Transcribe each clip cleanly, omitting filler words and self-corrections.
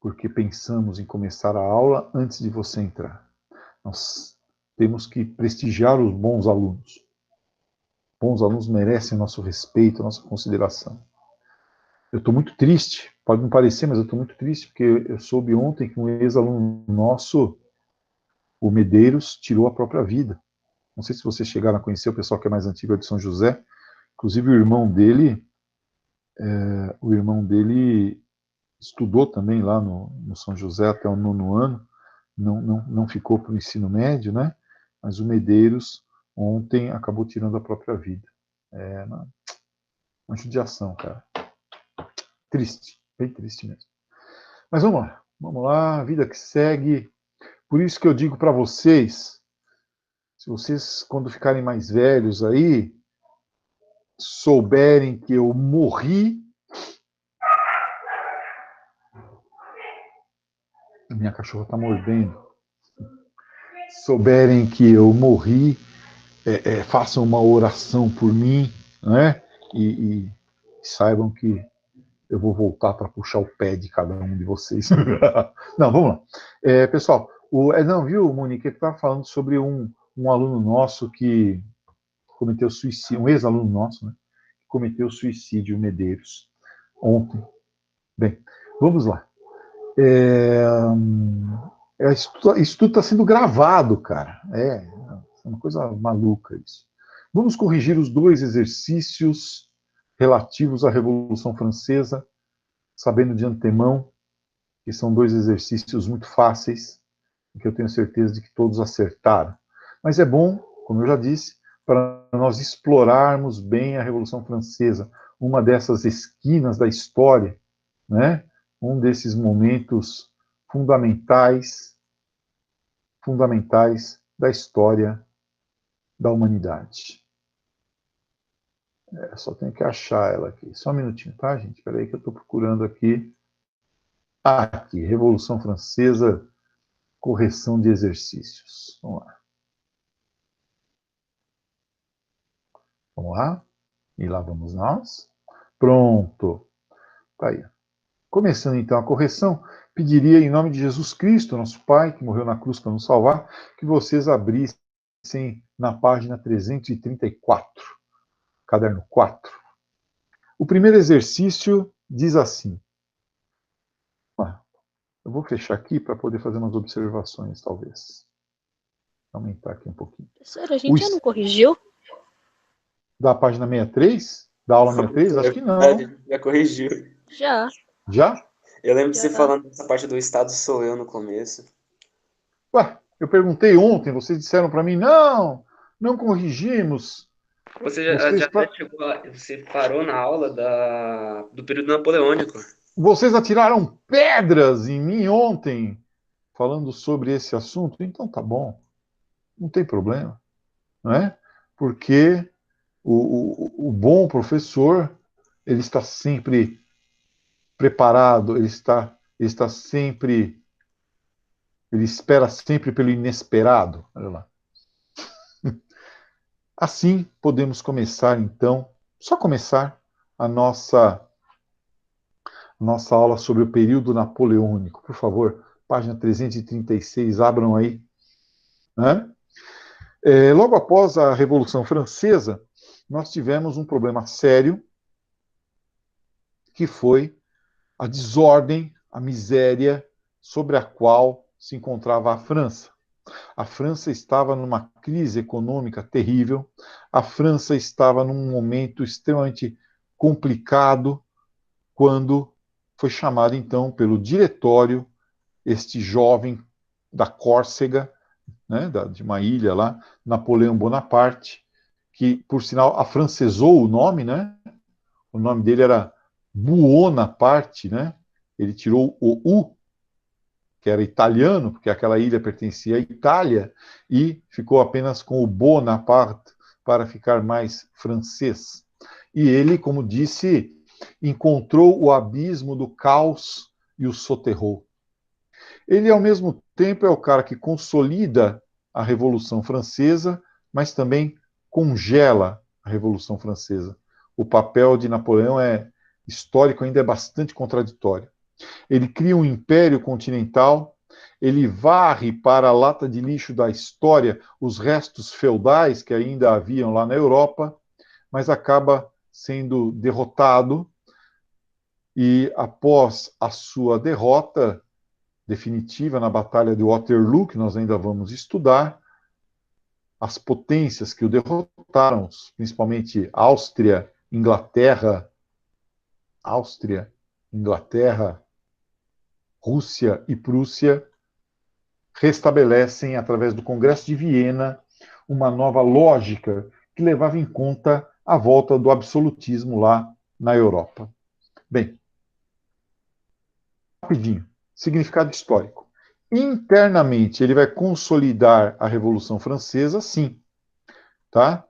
porque pensamos em começar a aula antes de você entrar. Nós temos que prestigiar os bons alunos. Bons alunos merecem nosso respeito, nossa consideração. Eu estou muito triste, pode não parecer, mas eu estou muito triste, porque eu soube ontem que um ex-aluno nosso, o Medeiros, tirou a própria vida. Não sei se vocês chegaram a conhecer, o pessoal que é mais antigo é de São José, inclusive o irmão dele estudou também lá no São José até o 9º ano, não ficou para o ensino médio, né? Mas o Medeiros ontem acabou tirando a própria vida. É uma judiação, cara. Triste, bem triste mesmo. Mas vamos lá, vida que segue. Por isso que eu digo para vocês, se vocês, quando ficarem mais velhos aí, souberem que eu morri, a minha cachorra está mordendo, souberem que eu morri, façam uma oração por mim, né? E saibam que eu vou voltar para puxar o pé de cada um de vocês. Não, vamos lá. Pessoal, não, viu, Monique, ele estava falando sobre um aluno nosso que cometeu suicídio, um ex-aluno nosso, né? Que cometeu suicídio, Medeiros, ontem. Bem, vamos lá. Isso tudo está sendo gravado, cara. É uma coisa maluca isso. Vamos corrigir os 2 exercícios relativos à Revolução Francesa, sabendo de antemão que são 2 exercícios muito fáceis, que eu tenho certeza de que todos acertaram. Mas é bom, como eu já disse, para nós explorarmos bem a Revolução Francesa, uma dessas esquinas da história, né? Um desses momentos fundamentais da história da humanidade. Só tenho que achar ela aqui. Só um minutinho, tá, gente? Espera aí que eu estou procurando aqui. Aqui, Revolução Francesa, correção de exercícios. Vamos lá. Vamos lá. E lá vamos nós. Pronto. Tá aí. Começando então a correção, pediria em nome de Jesus Cristo, nosso Pai, que morreu na cruz para nos salvar, que vocês abrissem na página 334, caderno 4. O primeiro exercício diz assim. Eu vou fechar aqui para poder fazer umas observações, talvez. Vou aumentar aqui um pouquinho. Professor, a gente já não corrigiu? Da página 63? Da aula 63? Acho que não. Já corrigiu. Já. Já? Eu lembro de você falando dessa parte do Estado sou eu no começo. Ué, eu perguntei ontem, vocês disseram para mim, não corrigimos. Você você parou na aula do período napoleônico. Vocês atiraram pedras em mim ontem, falando sobre esse assunto? Então tá bom, não tem problema, não é? Porque o bom professor, ele está sempre preparado, ele espera sempre pelo inesperado. Olha lá. Assim, podemos começar, então, só começar a nossa aula sobre o período napoleônico. Por favor, página 336, abram aí. Logo após a Revolução Francesa, nós tivemos um problema sério, que foi a desordem, a miséria sobre a qual se encontrava a França. A França estava numa crise econômica terrível, a França estava num momento extremamente complicado, quando foi chamado, então, pelo diretório, este jovem da Córcega, né, de uma ilha lá, Napoleão Bonaparte, que, por sinal, afrancesou o nome, né? O nome dele era Buonaparte, né? Ele tirou o U, que era italiano, porque aquela ilha pertencia à Itália, e ficou apenas com o Bonaparte, para ficar mais francês. E ele, como disse, encontrou o abismo do caos e o soterrou. Ele, ao mesmo tempo, é o cara que consolida a Revolução Francesa, mas também congela a Revolução Francesa. O papel de Napoleão histórico ainda é bastante contraditório. Ele cria um império continental, ele varre para a lata de lixo da história os restos feudais que ainda haviam lá na Europa, mas acaba sendo derrotado e, após a sua derrota definitiva na Batalha de Waterloo, que nós ainda vamos estudar, as potências que o derrotaram, principalmente Áustria, Inglaterra, Rússia e Prússia, restabelecem, através do Congresso de Viena, uma nova lógica que levava em conta a volta do absolutismo lá na Europa. Bem, rapidinho, significado histórico. Internamente, ele vai consolidar a Revolução Francesa, sim, tá?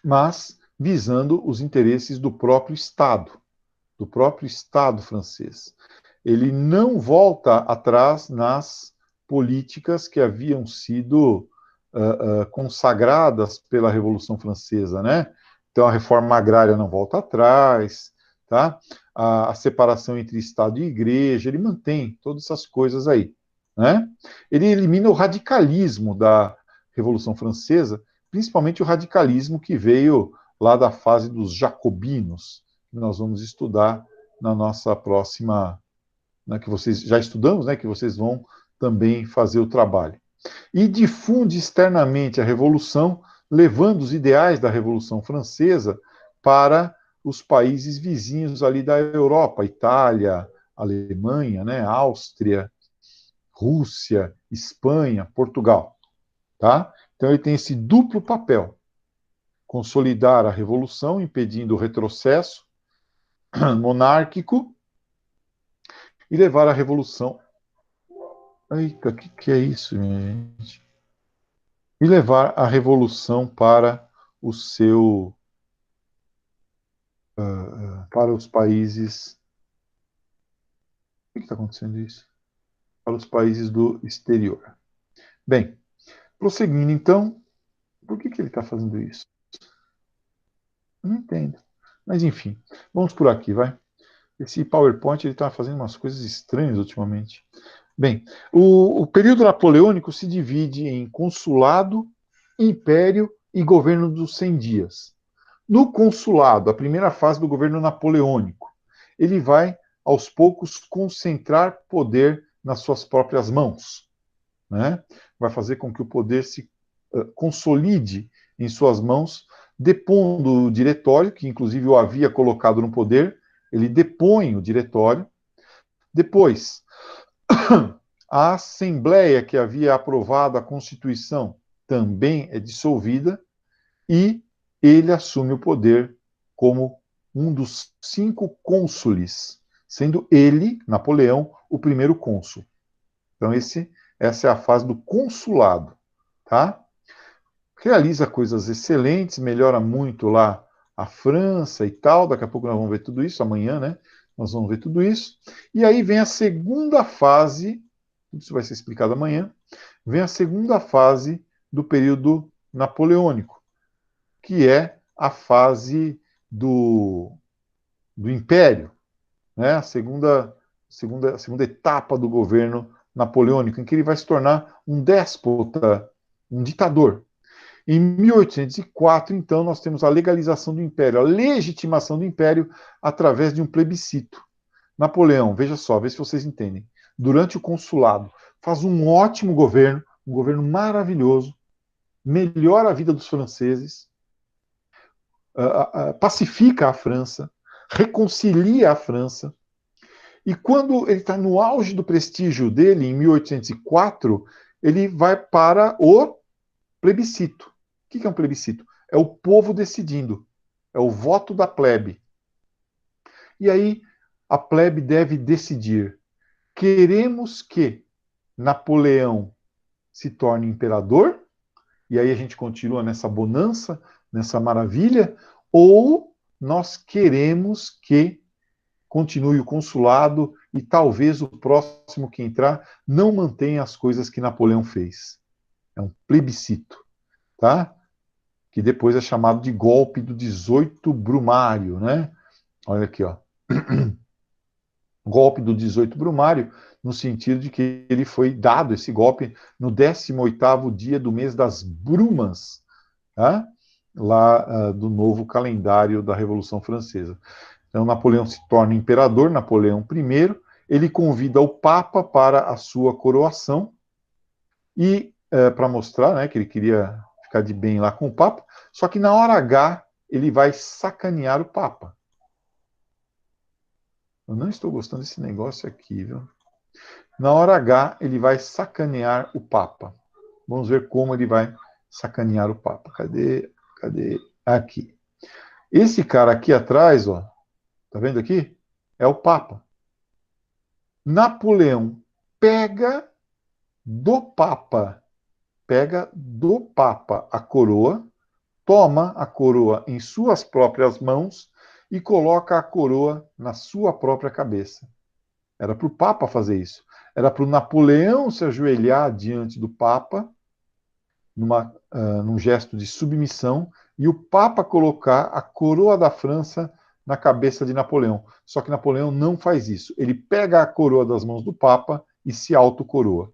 Mas visando os interesses do próprio Estado francês. Ele não volta atrás nas políticas que haviam sido consagradas pela Revolução Francesa, né? Então, a reforma agrária não volta atrás, tá? A separação entre Estado e Igreja, ele mantém todas essas coisas aí, né? Ele elimina o radicalismo da Revolução Francesa, principalmente o radicalismo que veio lá da fase dos jacobinos, que nós vamos estudar na nossa próxima, né, que vocês já estudamos, né, que vocês vão também fazer o trabalho. E difunde externamente a Revolução, levando os ideais da Revolução Francesa para os países vizinhos ali da Europa, Itália, Alemanha, né, Áustria, Rússia, Espanha, Portugal. Tá? Então ele tem esse duplo papel: consolidar a Revolução, impedindo o retrocesso monárquico, e levar a Revolução... Eita, o que é isso, minha gente? E levar a Revolução para o seu... para os países... Por que está acontecendo isso? Para os países do exterior. Bem, prosseguindo então, por que ele está fazendo isso? Eu não entendo. Mas enfim, vamos por aqui, vai. Esse PowerPoint ele está fazendo umas coisas estranhas ultimamente. Bem, o período napoleônico se divide em consulado, império e governo dos 100 dias. No consulado, a primeira fase do governo napoleônico, ele vai, aos poucos, concentrar poder nas suas próprias mãos, né? Vai fazer com que o poder se consolide em suas mãos, depondo o diretório, que inclusive o havia colocado no poder, ele depõe o diretório. Depois, a Assembleia que havia aprovado a Constituição também é dissolvida e ele assume o poder como um dos 5 cônsules, sendo ele, Napoleão, o primeiro cônsul. Então essa é a fase do consulado, tá? Realiza coisas excelentes, melhora muito lá a França e tal, daqui a pouco nós vamos ver tudo isso, amanhã, né? Nós vamos ver tudo isso. E aí vem a segunda fase, isso vai ser explicado amanhã, vem a segunda fase do período napoleônico, que é a fase do Império, né? A segunda etapa do governo napoleônico, em que ele vai se tornar um déspota, um ditador. Em 1804, então, nós temos a legalização do Império, a legitimação do Império através de um plebiscito. Napoleão, veja só, vê se vocês entendem. Durante o consulado, faz um ótimo governo, um governo maravilhoso, melhora a vida dos franceses, pacifica a França, reconcilia a França. E quando ele está no auge do prestígio dele, em 1804, ele vai para o plebiscito. O que é um plebiscito? É o povo decidindo. É o voto da plebe. E aí, a plebe deve decidir: queremos que Napoleão se torne imperador? E aí a gente continua nessa bonança, nessa maravilha? Ou nós queremos que continue o consulado e talvez o próximo que entrar não mantenha as coisas que Napoleão fez? É um plebiscito, tá? Que depois é chamado de golpe do 18 Brumário, né? Olha aqui, ó. golpe do 18 Brumário, no sentido de que ele foi dado, esse golpe, no 18º dia do mês das Brumas, tá? Lá do novo calendário da Revolução Francesa. Então, Napoleão se torna imperador, Napoleão I, ele convida o Papa para a sua coroação, e para mostrar, né, que ele queria ficar de bem lá com o Papa, só que na hora H ele vai sacanear o Papa. Eu não estou gostando desse negócio aqui, viu? Na hora H ele vai sacanear o Papa. Vamos ver como ele vai sacanear o Papa. Cadê? Aqui. Esse cara aqui atrás, ó, tá vendo aqui? É o Papa. Napoleão pega do Papa a coroa, toma a coroa em suas próprias mãos e coloca a coroa na sua própria cabeça. Era para o Papa fazer isso. Era para o Napoleão se ajoelhar diante do Papa, num gesto de submissão, e o Papa colocar a coroa da França na cabeça de Napoleão. Só que Napoleão não faz isso. Ele pega a coroa das mãos do Papa e se autocoroa.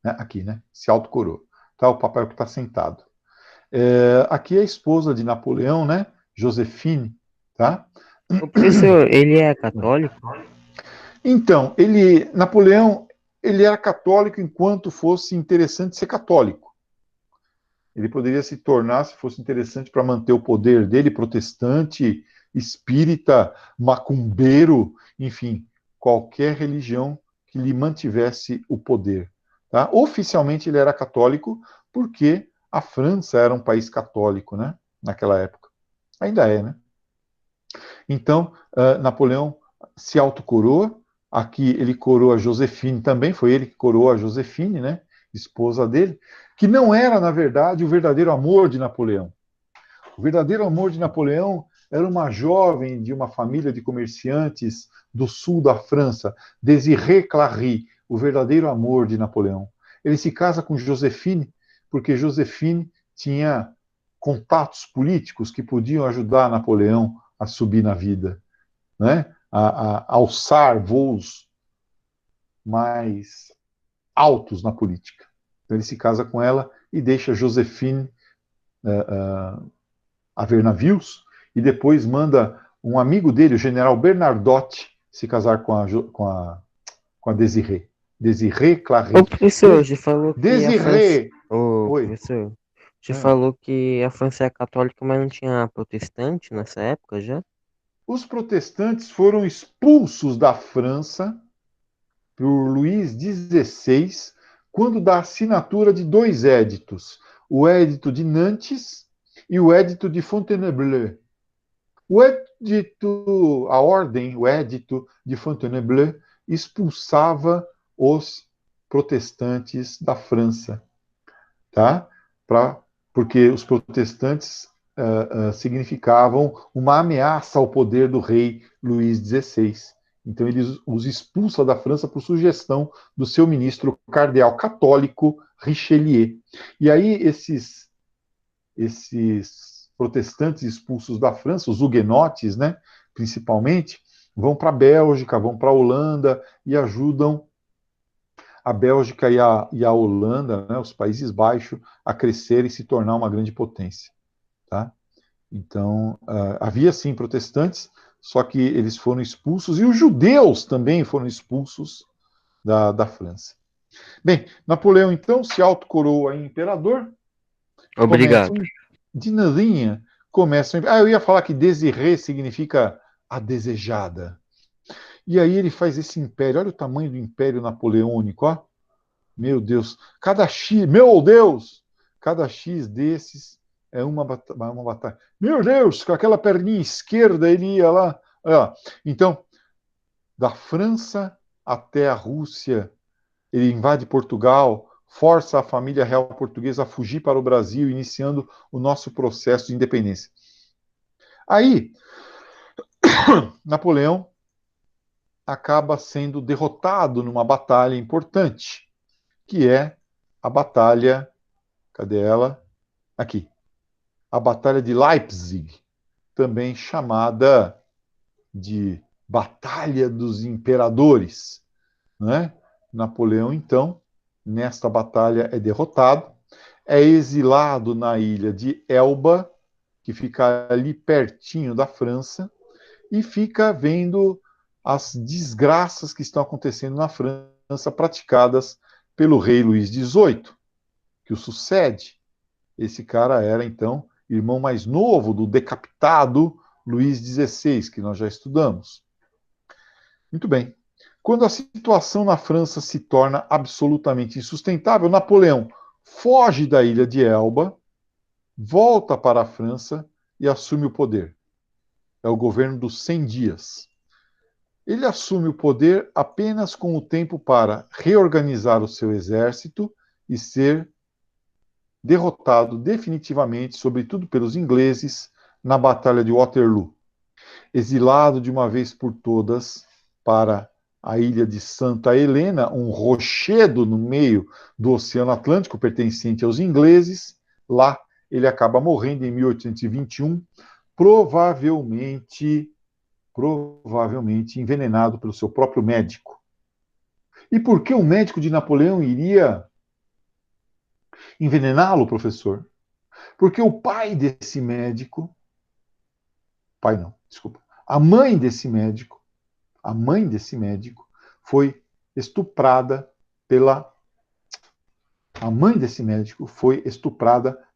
Aqui, né? Se autocoroa. Tá? O Papa é o que está sentado. Aqui é a esposa de Napoleão, né? Josefine, tá? O professor, ele é católico? Então, Napoleão, ele era católico enquanto fosse interessante ser católico. Ele poderia se tornar, se fosse interessante para manter o poder dele, protestante, espírita, macumbeiro, enfim, qualquer religião que lhe mantivesse o poder. Tá? Oficialmente ele era católico porque a França era um país católico, né? Naquela época. Ainda é, né? Então, Napoleão se autocoroa. Aqui ele coroa Josefine também, foi ele que coroou a Josefine, né? Esposa dele, que não era, na verdade, o verdadeiro amor de Napoleão. O verdadeiro amor de Napoleão era uma jovem de uma família de comerciantes do sul da França, Désirée Clary, o verdadeiro amor de Napoleão. Ele se casa com Josefine, porque Josefine tinha contatos políticos que podiam ajudar Napoleão a subir na vida, né? A alçar voos mais altos na política. Então ele se casa com ela e deixa Josefine a ver navios, e depois manda um amigo dele, o general Bernadotte, se casar com a Désirée. Désirée Clary. O professor, você falou que Désirée! Oi. Professor, você falou que a França é católica, mas não tinha protestante nessa época já? Os protestantes foram expulsos da França por Luís XVI, quando da assinatura de 2 éditos, o Édito de Nantes e o Édito de Fontainebleau. O Édito de Fontainebleau expulsava os protestantes da França, tá? Porque os protestantes significavam uma ameaça ao poder do rei Luís XVI. Então ele os expulsa da França por sugestão do seu ministro cardeal católico Richelieu. E aí esses protestantes expulsos da França, os huguenotes, né, principalmente, vão para a Bélgica, vão para a Holanda e ajudam a Bélgica e a Holanda, né, os Países Baixos, a crescer e se tornar uma grande potência. Tá? Então, havia sim protestantes, só que eles foram expulsos, e os judeus também foram expulsos da França. Bem, Napoleão, então, se autocoroa em imperador. Obrigado. De nadinha, começam... eu ia falar que Désirée significa a desejada. E aí ele faz esse império. Olha o tamanho do império napoleônico, ó. Meu Deus. Cada X desses é uma batalha. Meu Deus, com aquela perninha esquerda ele ia lá. Então, da França até a Rússia, ele invade Portugal, força a família real portuguesa a fugir para o Brasil, iniciando o nosso processo de independência. Aí, Napoleão acaba sendo derrotado numa batalha importante, que é a batalha... Cadê ela? Aqui. A Batalha de Leipzig, também chamada de Batalha dos Imperadores, né? Napoleão, então, nesta batalha é derrotado, é exilado na ilha de Elba, que fica ali pertinho da França, e fica vendo as desgraças que estão acontecendo na França praticadas pelo rei Luís XVIII, que o sucede. Esse cara era, então, irmão mais novo do decapitado Luís XVI, que nós já estudamos. Muito bem. Quando a situação na França se torna absolutamente insustentável, Napoleão foge da ilha de Elba, volta para a França e assume o poder. É o governo dos 100 dias. Ele assume o poder apenas com o tempo para reorganizar o seu exército e ser derrotado definitivamente, sobretudo pelos ingleses, na Batalha de Waterloo. Exilado de uma vez por todas para a ilha de Santa Helena, um rochedo no meio do Oceano Atlântico pertencente aos ingleses. Lá ele acaba morrendo em 1821, provavelmente envenenado pelo seu próprio médico. E por que o médico de Napoleão iria envenená-lo, professor? Porque o pai desse médico, pai não, desculpa, a mãe desse médico foi estuprada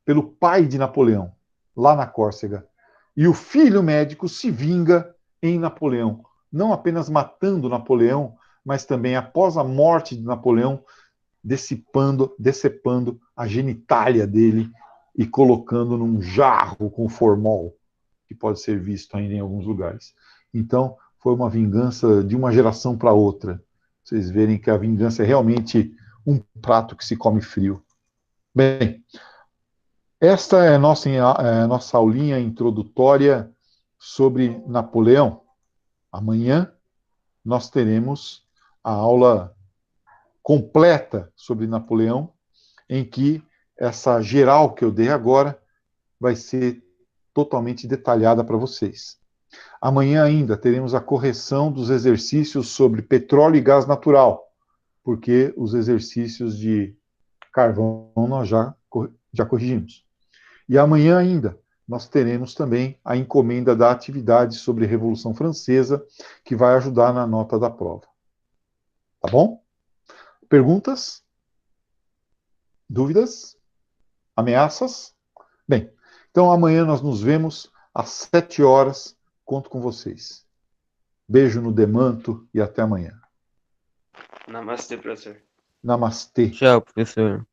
pelo pai de Napoleão, lá na Córcega. E o filho médico se vinga em Napoleão, não apenas matando Napoleão, mas também, após a morte de Napoleão, decepando a genitália dele e colocando num jarro com formol, que pode ser visto ainda em alguns lugares. Então, foi uma vingança de uma geração para outra. Vocês verem que a vingança é realmente um prato que se come frio. Bem, esta é a nossa aulinha introdutória sobre Napoleão. Amanhã nós teremos a aula completa sobre Napoleão, em que essa geral que eu dei agora vai ser totalmente detalhada para vocês. Amanhã ainda teremos a correção dos exercícios sobre petróleo e gás natural, porque os exercícios de carvão nós já corrigimos. E amanhã ainda nós teremos também a encomenda da atividade sobre Revolução Francesa, que vai ajudar na nota da prova. Tá bom? Perguntas? Dúvidas? Ameaças? Bem, então amanhã nós nos vemos às 7 horas. Conto com vocês. Beijo no demanto e até amanhã. Namastê, professor. Namastê. Tchau, professor.